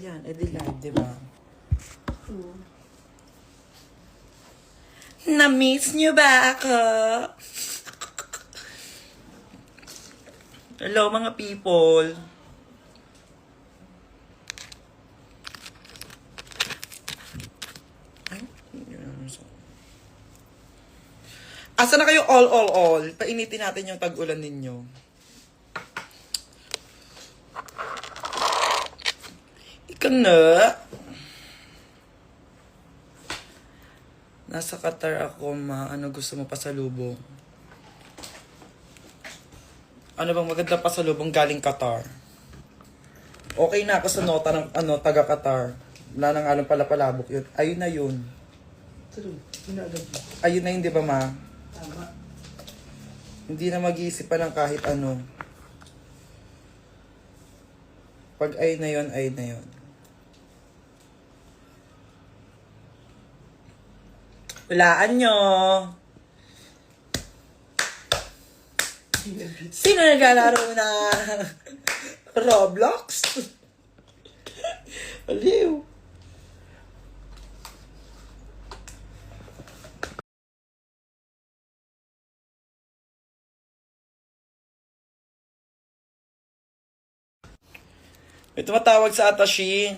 yan. Eh di live, di ba? Na-miss niyo ba ako? Hello mga people. Ay, asa na kayo all? Painitin natin yung tag-ulan ninyo. Ika na. Nasa Qatar ako, ma. Ano gusto mo pasalubong? Ano bang maganda pasalubong galing Qatar? Okay na ako sa nota ng taga Qatar. Wala nang anong palabok yun. Ayun na yun. Ayun na yun, di ba, ma? Tama. Hindi na mag-iisip pa ng kahit ano. Pag ayun na yun, ayun na yun. Walaan nyo. Sino naglalaro na Roblox? Aliw. May tumatawag sa Atashi.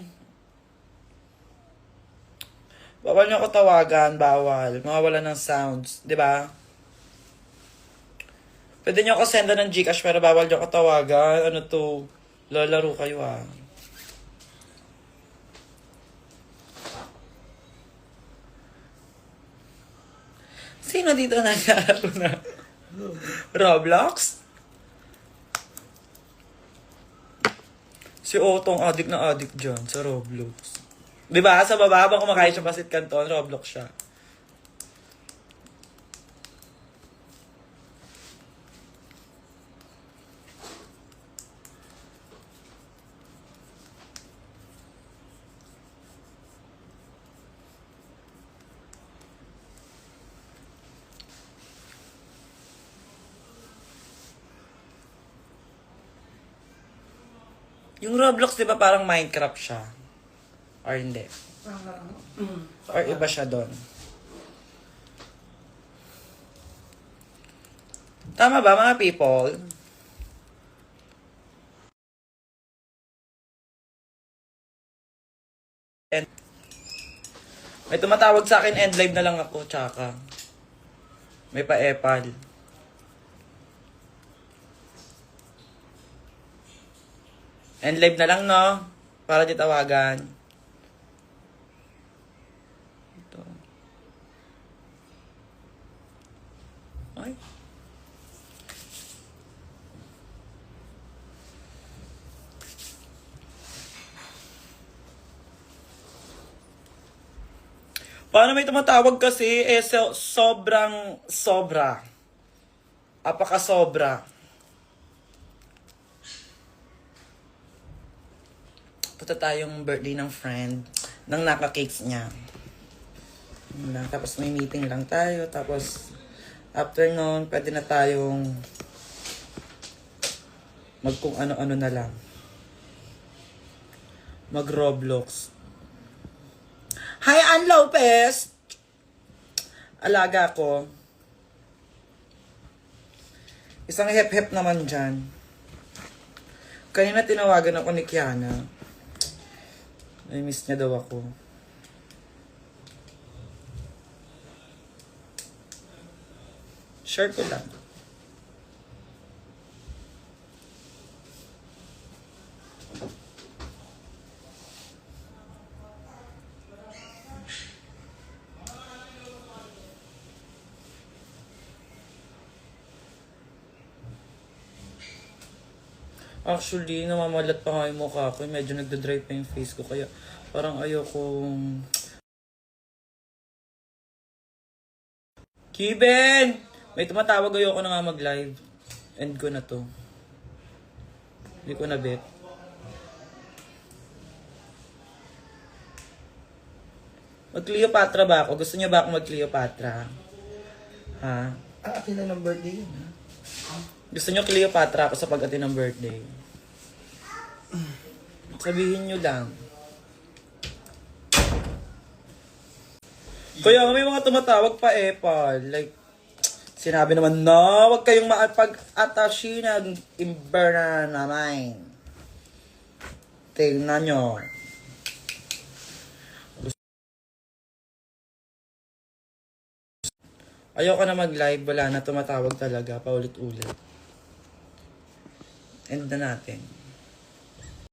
Bawal niyo ako tawagan, bawal. Mawawala ng sounds, di ba? Pwede niyo ako sendan ng Gcash pero bawal niyo ako tawagan. Ano to? Lalaro kayo ah. Sino dito naglalaro na? Roblox? Si Otong adik na adik dyan sa Roblox. Diba? Sa baba habang kumakain siya pasit canton, Roblox siya. Yung Roblox, di ba parang Minecraft siya? Or hindi? Or iba siya doon? Tama ba mga people? And may tumatawag sa akin, end live na lang ako, tsaka. May pa-epal. End live na lang, no? Para di tawagan. Ito. Ay. Paano may tumatawag kasi? Sobrang sobra. Apaka-sobra. Punta tayong birthday ng friend ng naka-cakes niya. Tapos may meeting lang tayo. Tapos after nun, pwede na tayong mag kung ano-ano na lang. Mag-Roblox. Hi, Ann Lopez! Alaga ko. Isang hep-hep naman dyan. Kanina tinawagan ako ni Kiana. Miss niya daw ako. Share ko lang. Actually, namamalat pa nga yung mukha ko. Medyo nagdadry pa yung face ko. Kaya parang ayokong... Kiben! May tumatawag, ayoko na nga mag-live. End ko na to. Hindi ko na bet. Mag-Cleopatra ba ako? Gusto niyo ba ako mag-Cleopatra? Ha? Akin na ng birthday yun, ha? Gusto niyo Cleopatra ako sa pag-ati ng birthday? Sabihin niyo lang. Kaya may mga tumatawag pa eh, pa. Like, sinabi naman na, huwag kayong maapag-atashi ng imberna naman. Tingnan nyo. Ayoko na mag-live, wala na tumatawag talaga, paulit-ulit. End na natin.